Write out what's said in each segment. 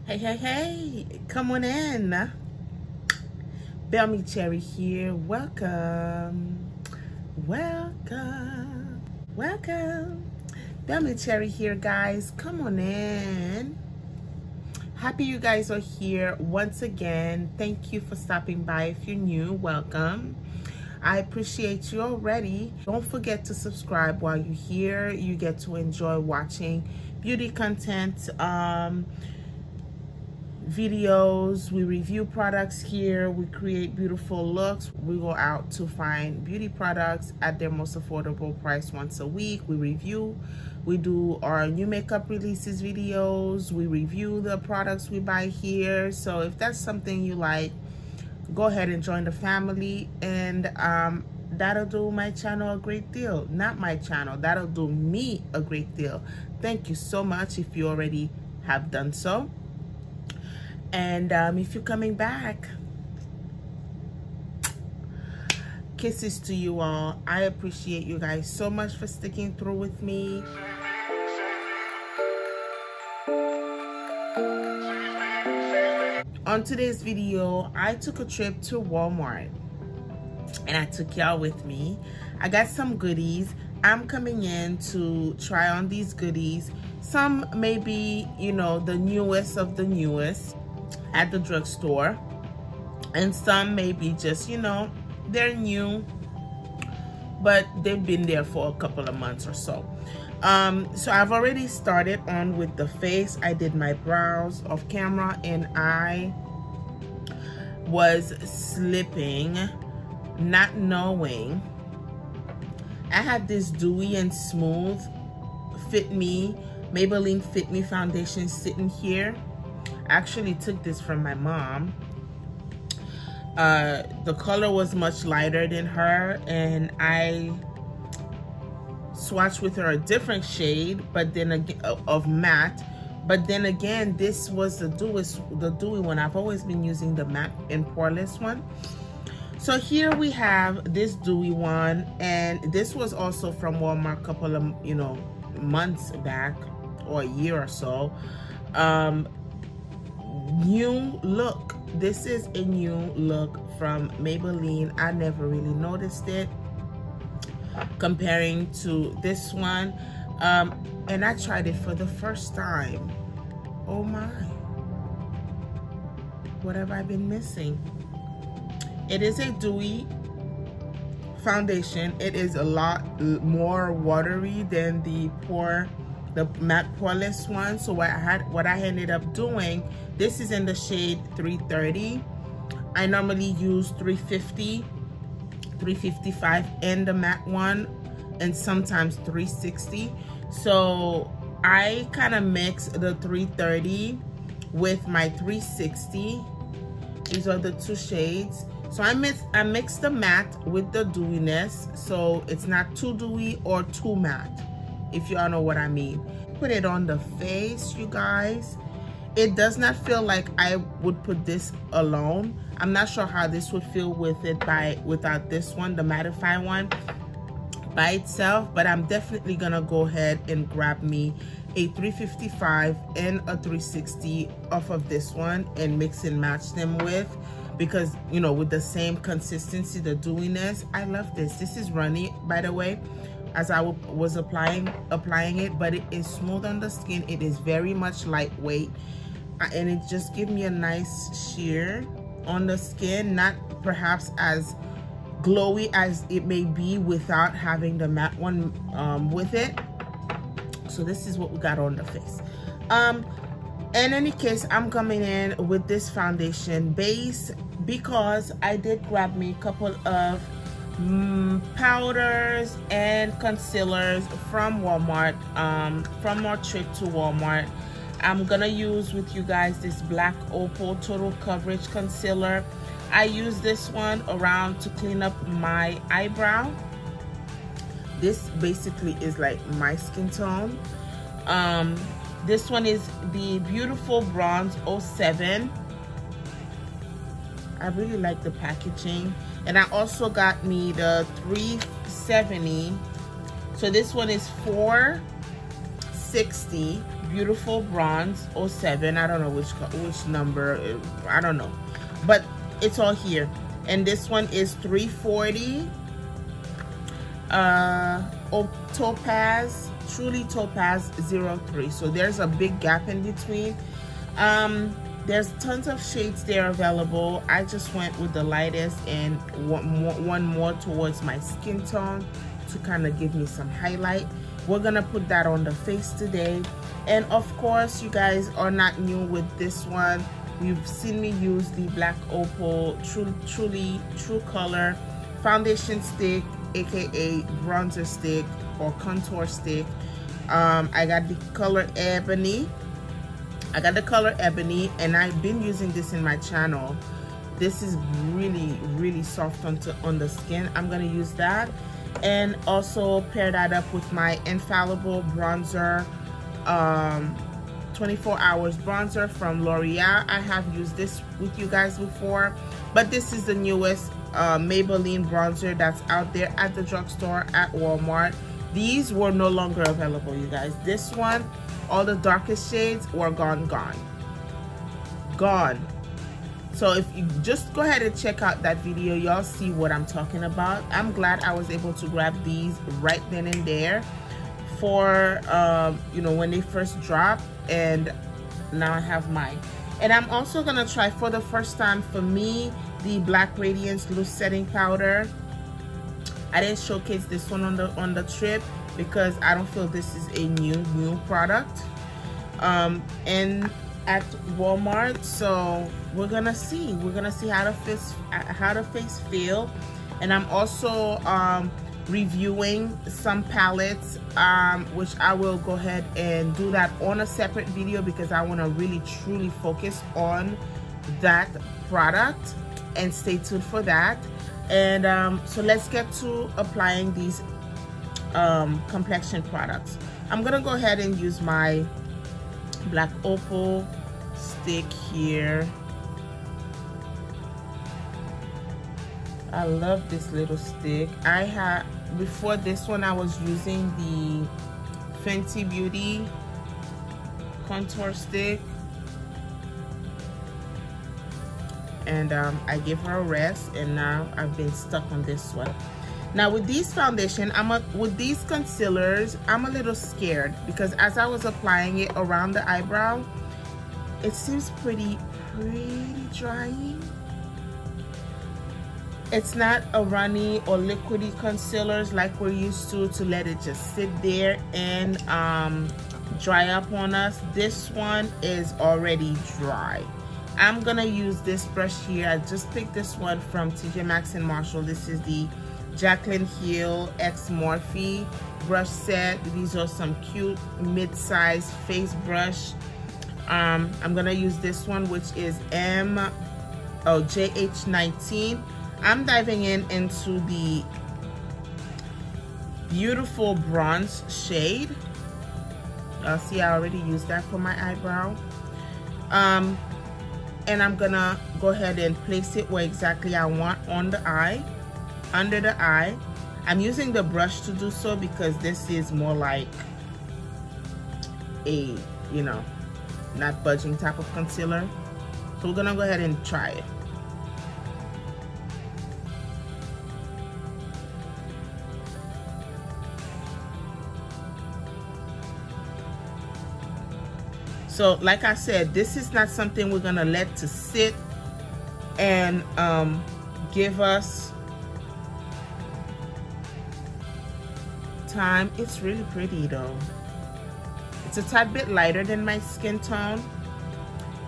Hey, hey, hey, come on in. Bellamy Cherry here. Welcome. Welcome. Welcome. Bellamy Cherry here, guys. Come on in. Happy you guys are here once again. Thank you for stopping by. If you're new, welcome. I appreciate you already. Don't forget to subscribe while you're here. You get to enjoy watching beauty content, videos. We review products here. We create beautiful looks. We go out to find beauty products at their most affordable price once a week. We review. We do our new makeup releases videos. We review the products we buy here. So if that's something you like, go ahead and join the family, and that'll do my channel a great deal. Not my channel, that'll do me a great deal. Thank you so much if you already have done so. And if you're coming back, kisses to you all. I appreciate you guys so much for sticking through with me. On today's video, I took a trip to Walmart and I took y'all with me. I got some goodies. I'm coming in to try on these goodies. Some may be, you know, the newest of the newest at the drugstore, and some may be just, you know, they're new, but they've been there for a couple of months or so. So I've already started on with the face. I did my brows off camera and I was slipping, not knowing. I had this dewy and smooth Maybelline Fit Me Foundation sitting here. I actually took this from my mom. The color was much lighter than her, and I swatched with her a different shade, but then again of matte. But then again, this was the dewy one. I've always been using the matte and poreless one. So here we have this dewy one, and this was also from Walmart a couple of, you know, months back or a year or so. New look. This is a new look from Maybelline. I never really noticed it comparing to this one, and I tried it for the first time. Oh my, what have I been missing? It is a dewy foundation. It is a lot more watery than the matte poreless one. So what I ended up doing, this is in the shade 330. I normally use 350, 355 in the matte one, and sometimes 360. So I kind of mix the 330 with my 360. These are the two shades. So I mix the matte with the dewiness, so it's not too dewy or too matte, if you all know what I mean. Put it on the face, you guys. It does not feel like I would put this alone. I'm not sure how this would feel with it without this one, the mattify one, by itself, but I'm definitely gonna go ahead and grab me a 355 and a 360 off of this one and mix and match them with, because, you know, with the same consistency, the dewiness. I love this. This is runny, by the way, as I was applying it, but it is smooth on the skin. It is very much lightweight, and it just gives me a nice sheer on the skin, not perhaps as glowy as it may be without having the matte one with it. So this is what we got on the face. In any case, I'm coming in with this foundation base because I did grab me a couple of powders and concealers from Walmart, from our trip to Walmart. I'm gonna use with you guys this Black Opal Total Coverage Concealer. I use this one around to clean up my eyebrow. This basically is like my skin tone. This one is the Beautiful Bronze 07. I really like the packaging. And I also got me the 370. So this one is $4.60. beautiful bronze 07. I don't know which number, I don't know, but it's all here. And this one is 340. Topaz, Truly Topaz 03. So there's a big gap in between. There's tons of shades there available. I just went with the lightest and one more towards my skin tone to kind of give me some highlight. We're gonna put that on the face today. And of course, you guys are not new with this one. You've seen me use the Black Opal True Color foundation stick, aka bronzer stick or contour stick. I got the color Ebony. And I've been using this in my channel. This is really soft on the skin. I'm gonna use that, and also pair that up with my Infallible bronzer, 24 hours bronzer from L'Oreal. I have used this with you guys before, but this is the newest Maybelline bronzer that's out there at the drugstore, at Walmart. These were no longer available, you guys. This one, all the darkest shades were gone. So if you just go ahead and check out that video, y'all see what I'm talking about. I'm glad I was able to grab these right then and there for you know, when they first dropped, and now I have mine. And I'm also gonna try for the first time for me the Black Radiance loose setting powder. I didn't showcase this one on the trip because I don't feel this is a new product and at Walmart. So we're gonna see how the face feel. And I'm also reviewing some palettes, which I will go ahead and do that on a separate video because I want to really truly focus on that product, and stay tuned for that. And so let's get to applying these complexion products. I'm gonna go ahead and use my Black Opal stick here. I love this little stick. Before this one I was using the Fenty Beauty contour stick, and I gave her a rest, and now I've been stuck on this one. Now with these foundation, with these concealers, I'm a little scared because as I was applying it around the eyebrow, it seems pretty drying. It's not a runny or liquidy concealers like we're used to let it just sit there and dry up on us. This one is already dry. I'm gonna use this brush here. I just picked this one from TJ Maxx and Marshall. This is the Jaclyn Hill X Morphe brush set. These are some cute mid-size face brush. I'm gonna use this one, which is JH19. I'm diving into the beautiful bronze shade. See, I already used that for my eyebrow. And I'm gonna go ahead and place it where exactly I want on the eye, under the eye. I'm using the brush to do so because this is more like a, you know, not budging type of concealer. So we're gonna go ahead and try it. So like I said, this is not something we're gonna let to sit and give us time. It's really pretty though. It's a tad bit lighter than my skin tone.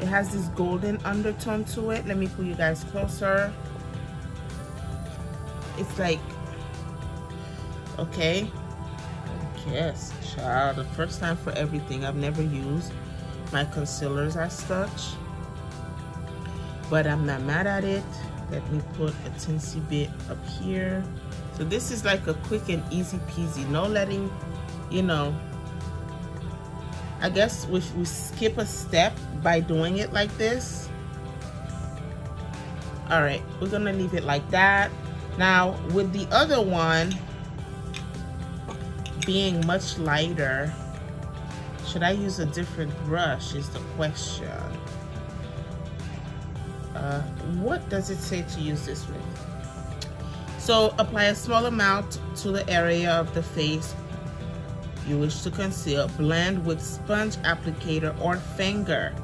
It has this golden undertone to it. Let me pull you guys closer. It's like, okay, yes, child, the first time for everything. I've never used my concealers as such, but I'm not mad at it. Let me put a teensy bit up here. So this is like a quick and easy peasy, no letting, you know, I guess we skip a step by doing it like this. All right, we're gonna leave it like that. Now with the other one being much lighter Should I use a different brush is the question. What does it say to use this with? So apply a small amount to the area of the face you wish to conceal. Blend with sponge applicator or finger.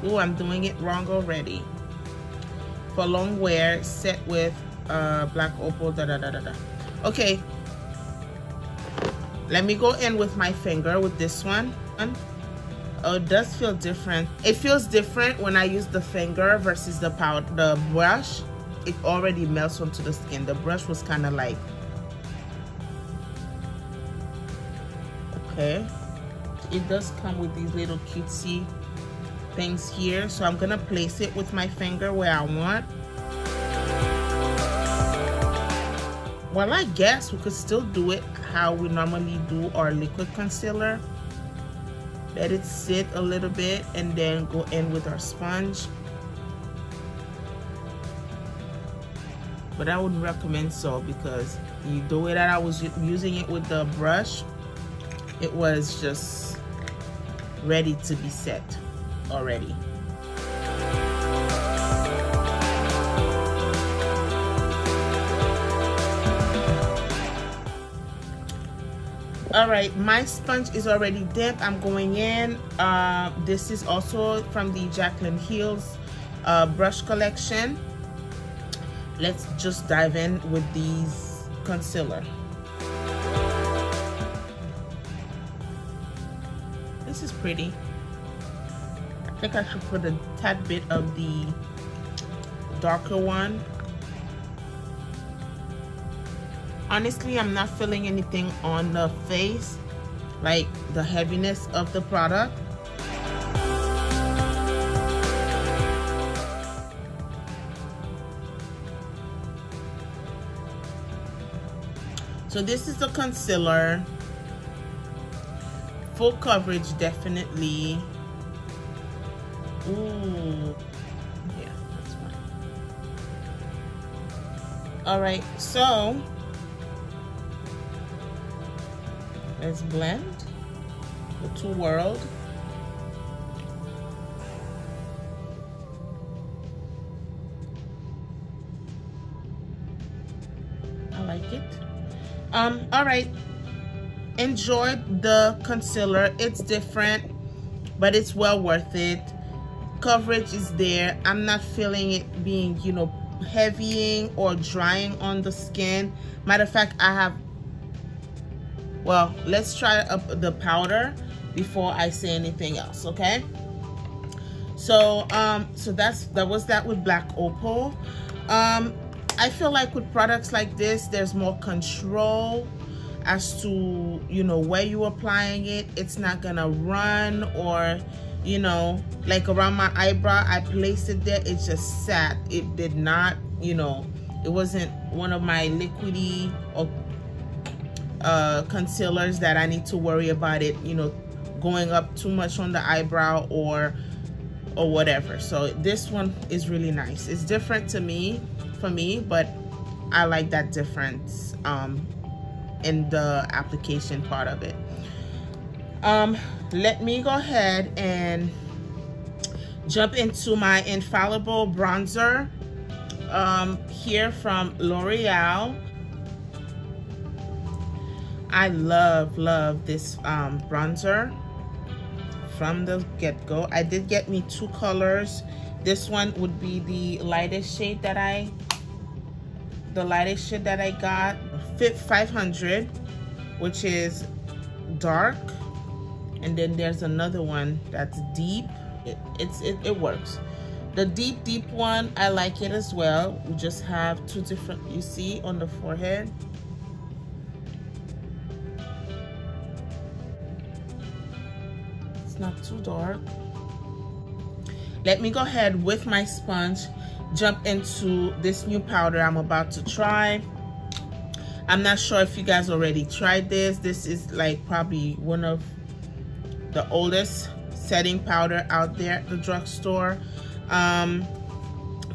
Ooh, I'm doing it wrong already. For long wear, set with black opal, Okay, let me go in with my finger with this one. Oh, it does feel different. It feels different when I use the finger versus the brush. It already melts onto the skin. The brush was kind of like, okay. It does come with these little cutesy things here. So I'm gonna place it with my finger where I want. Well, I guess we could still do it how we normally do our liquid concealer. Let it sit a little bit and then go in with our sponge. But I wouldn't recommend so, because the way that I was using it with the brush, it was just ready to be set already. All right, my sponge is already damp. I'm going in. This is also from the Jaclyn Hill's brush collection. Let's just dive in with these concealer. This is pretty. I think I should put a tad bit of the darker one. Honestly, I'm not feeling anything on the face, like the heaviness of the product. So this is a concealer. Full coverage, definitely. Ooh, yeah, that's fine. All right, so let's blend the two worlds. I like it. All right, enjoyed the concealer. It's different, but it's well worth it. Coverage is there. I'm not feeling it being, you know, heavying or drying on the skin. Matter of fact, I have, well, let's try up the powder before I say anything else, okay? So that was that with black opal. I feel like with products like this, there's more control as to, you know, where you're applying it. It's not gonna run, or, you know, like around my eyebrow, I placed it there, it just sat. It did not, you know, it wasn't one of my liquidy or concealers that I need to worry about it, you know, going up too much on the eyebrow or whatever. So this one is really nice. It's different to me, for me, but I like that difference in the application part of it. Let me go ahead and jump into my infallible bronzer here from L'Oreal. I love this bronzer from the get-go. I did get me two colors. This one would be the lightest shade that I got, Fit 500, which is dark, and then there's another one that's deep. It works. The deep one, I like it as well. We just have two different, you see, on the forehead. It's not too dark. Let me go ahead with my sponge, jump into this new powder I'm about to try. I'm not sure if you guys already tried this. This is like probably one of the oldest setting powder out there at the drugstore.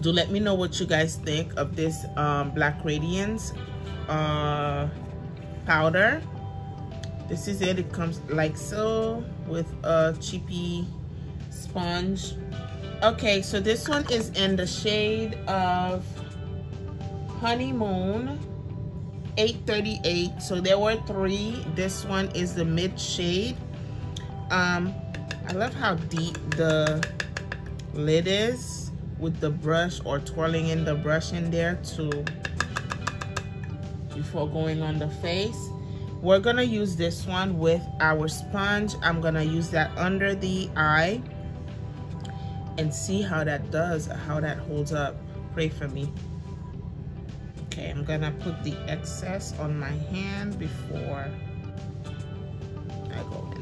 Do let me know what you guys think of this Black Radiance powder. This is it. It comes like so with a cheapy sponge. Okay, so this one is in the shade of Honeymoon 838. So there were 3. This one is the mid shade. I love how deep the lid is with the brush, or twirling in the brush in there too before going on the face. We're gonna use this one with our sponge. I'm gonna use that under the eye and see how that does, how that holds up. Pray for me. Okay, I'm gonna put the excess on my hand before I go in.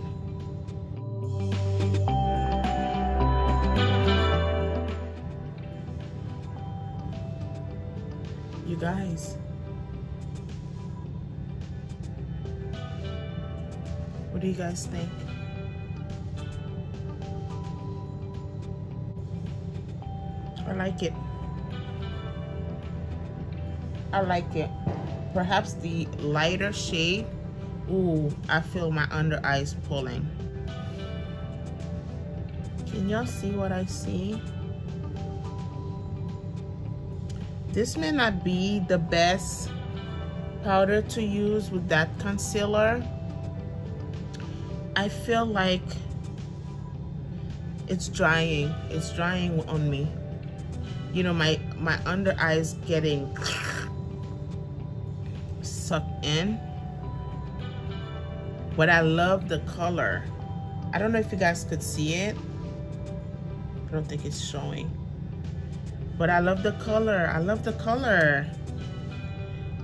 You guys, what do you guys think? I like it. I like it. Perhaps the lighter shade. Ooh, I feel my under eyes pulling. Can y'all see what I see? This may not be the best powder to use with that concealer. I feel like it's drying. It's drying on me. You know, my under eye is getting sucked in. But I love the color. I don't know if you guys could see it. I don't think it's showing. But I love the color. I love the color.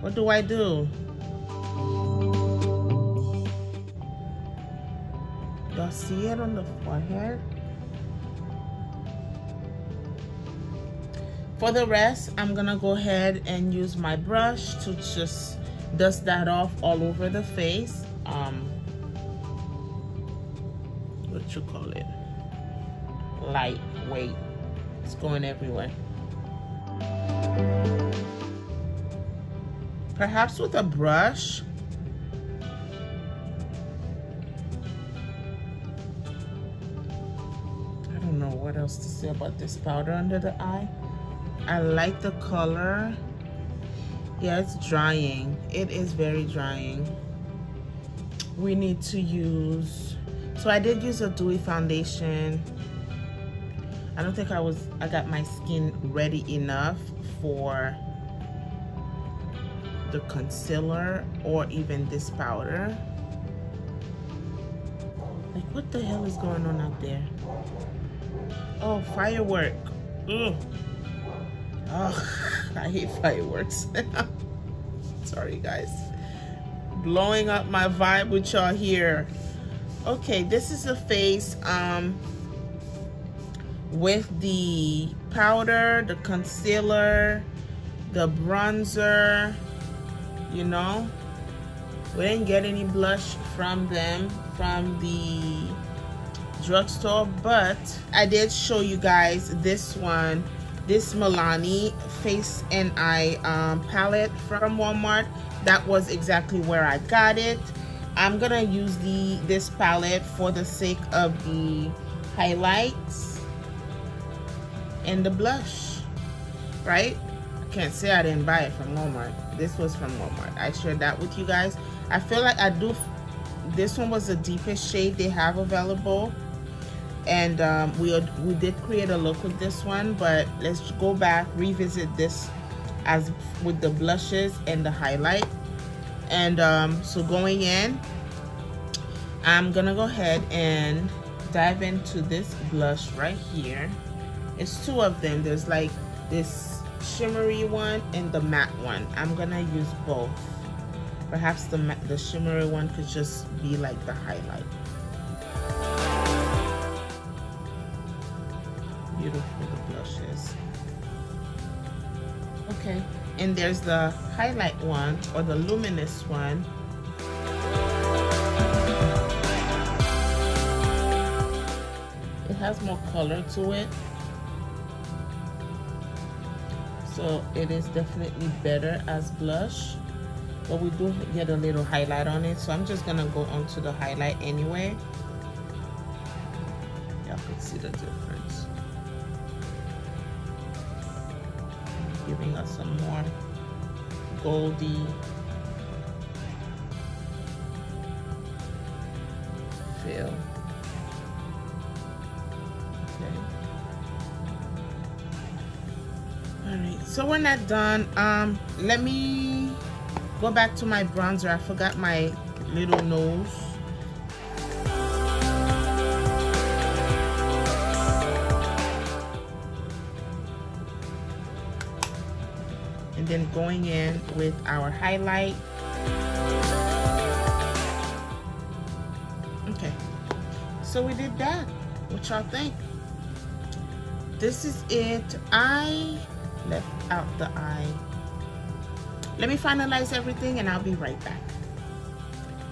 What do I do? Y'all see it on the forehead? For the rest, I'm gonna go ahead and use my brush to just dust that off all over the face. What you call it? Lightweight. It's going everywhere. Perhaps with a brush. I don't know what else to say about this powder under the eye. I like the color. Yeah, it's drying. It is very drying. We need to use, so I did use a dewy foundation. I don't think I got my skin ready enough for the concealer or even this powder. Like, what the hell is going on out there? Oh, firework. Ugh. Oh, I hate fireworks. Sorry, guys. Blowing up my vibe with y'all here. Okay, this is the face with the powder, the concealer, the bronzer. You know, we didn't get any blush from them from the drugstore, but I did show you guys this one, this Milani face and eye palette from Walmart. That was exactly where I got it. I'm gonna use this palette for the sake of the highlights and the blush, right? I can't say I didn't buy it from Walmart. This was from Walmart. I shared that with you guys. I feel like this one was the deepest shade they have available, and we did create a look with this one, but let's go back, revisit this as with the blushes and the highlight. And so going in, I'm gonna go ahead and dive into this blush right here. It's 2 of them. There's like this shimmery one and the matte one. I'm gonna use both. Perhaps the shimmery one could just be like the highlight. Beautiful, the blushes. Okay, and there's the highlight one, or the luminous one. It has more color to it, so it is definitely better as blush. but we do get a little highlight on it, so I'm just gonna go onto the highlight anyway. Y'all could see the difference. Giving us some more goldy feel. Okay. All right, so we're not done. Let me go back to my bronzer. I forgot my little nose. And then going in with our highlight. Okay, so we did that. What y'all think? This is it. I left out the eye. Let me finalize everything and I'll be right back.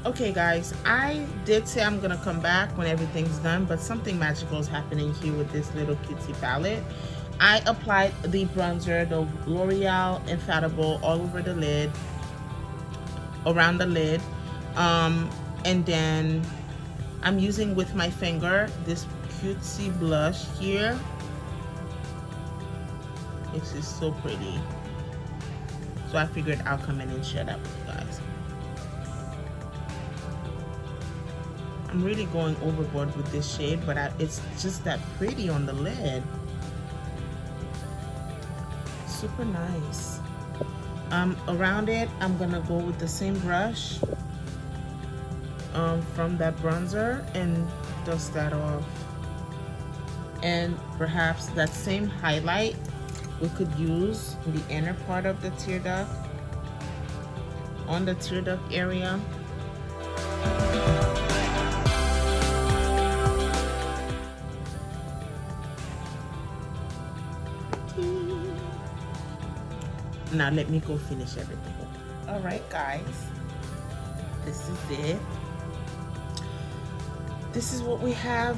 Okay guys, I did say I'm gonna come back when everything's done, but something magical is happening here with this little cutesy palette. I applied the bronzer, the L'Oreal Infallible, all over the lid, around the lid, and then I'm using with my finger this cutesy blush here. This is so pretty. So I figured I'll come in and share that with you guys. I'm really going overboard with this shade, but it's just that pretty on the lid. Super nice. Around it, I'm gonna go with the same brush from that bronzer and dust that off. And perhaps that same highlight we could use in the inner part of the tear duct, on the tear duct area. Now let me go finish everything. All right guys, this is it. This is what we have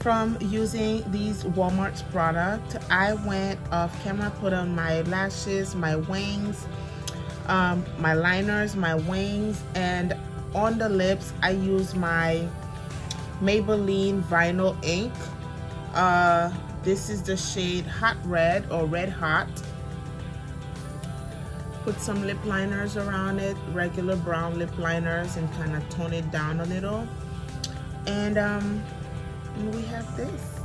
from using these Walmart's product. I went off camera, put on my lashes, my wings, my liners, my wings, and on the lips I use my Maybelline Vinyl Ink. This is the shade Hot Red or Red Hot. Put some lip liners around it, regular brown lip liners, and kind of tone it down a little. And we have this.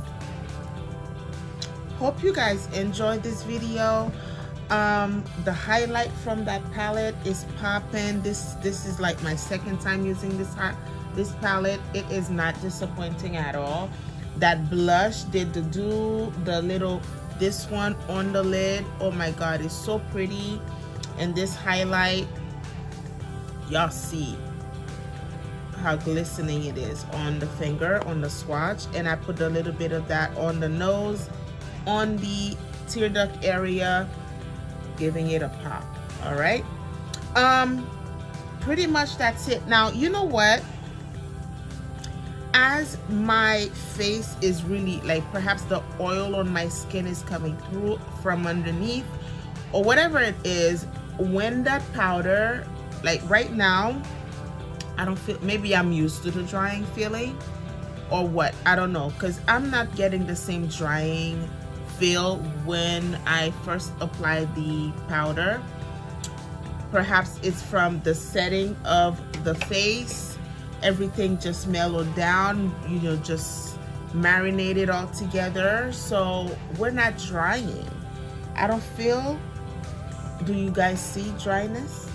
Hope you guys enjoyed this video. The highlight from that palette is popping. This is like my second time using this palette. It is not disappointing at all. That blush did the little, this one on the lid, oh my god, it's so pretty. And this highlight, y'all see how glistening it is on the finger, on the swatch. And I put a little bit of that on the nose, on the tear duct area, giving it a pop. All right, pretty much that's it. Now, you know what, as my face is really, like, perhaps the oil on my skin is coming through from underneath or whatever it is, when that powder, like right now, I don't feel, maybe I'm used to the drying feeling or what, I don't know, because I'm not getting the same drying feel when I first applied the powder. Perhaps it's from the setting of the face, everything just mellowed down, you know, just marinated all together, so we're not drying. I don't feel. Do you guys see dryness?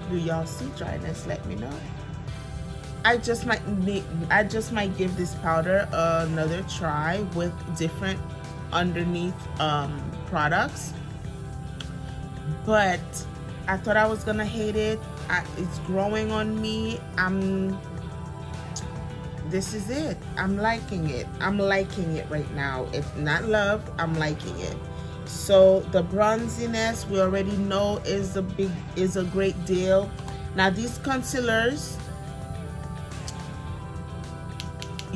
Do y'all see dryness? Let me know. I just might give this powder another try with different underneath products. But I thought I was gonna hate it. It's growing on me. This is it. I'm liking it. I'm liking it right now. It's not love. I'm liking it. So the bronziness we already know is a great deal. Now these concealers,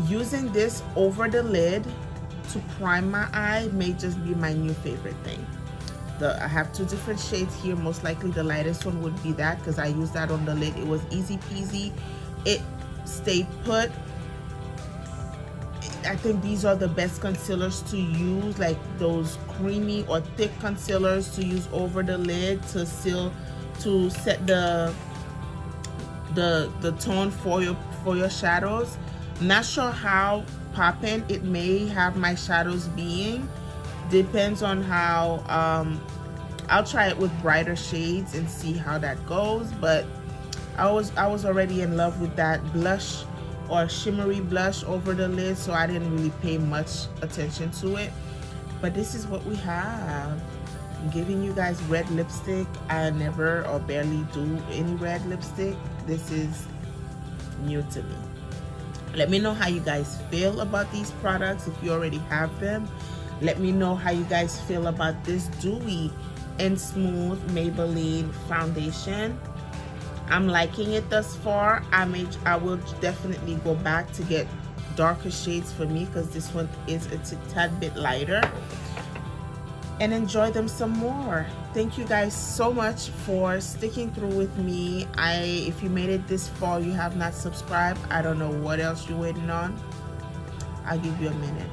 using this over the lid to prime my eye may just be my new favorite thing. I have two different shades here. Most likely the lightest one would be that, because I used that on the lid. It was easy peasy. It stayed put. I think these are the best concealers to use, like those creamy or thick concealers to use over the lid to set the tone for your shadows. Not sure how popping it may have my shadows being. Depends on how I'll try it with brighter shades and see how that goes. But I was already in love with that blush or shimmery blush over the lid, so I didn't really pay much attention to it. But this is what we have. I'm giving you guys red lipstick. I never or barely do any red lipstick. This is new to me. Let me know how you guys feel about these products if you already have them. Let me know how you guys feel about this dewy and smooth Maybelline foundation. I'm liking it thus far. I will definitely go back to get darker shades for me, because this one is a tad bit lighter, and enjoy them some more. Thank you guys so much for sticking through with me. If you made it this far, you have not subscribed, I don't know what else you're waiting on. I'll give you a minute.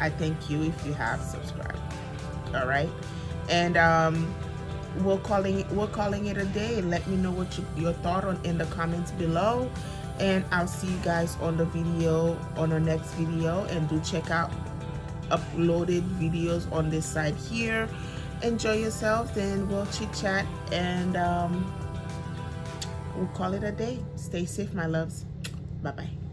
I thank you if you have subscribed. All right, and we're calling it a day. Let me know what your thought in the comments below, and I'll see you guys on our next video. And do check out uploaded videos on this side here. Enjoy yourselves, and we'll chit chat, and we'll call it a day. Stay safe, my loves. Bye bye.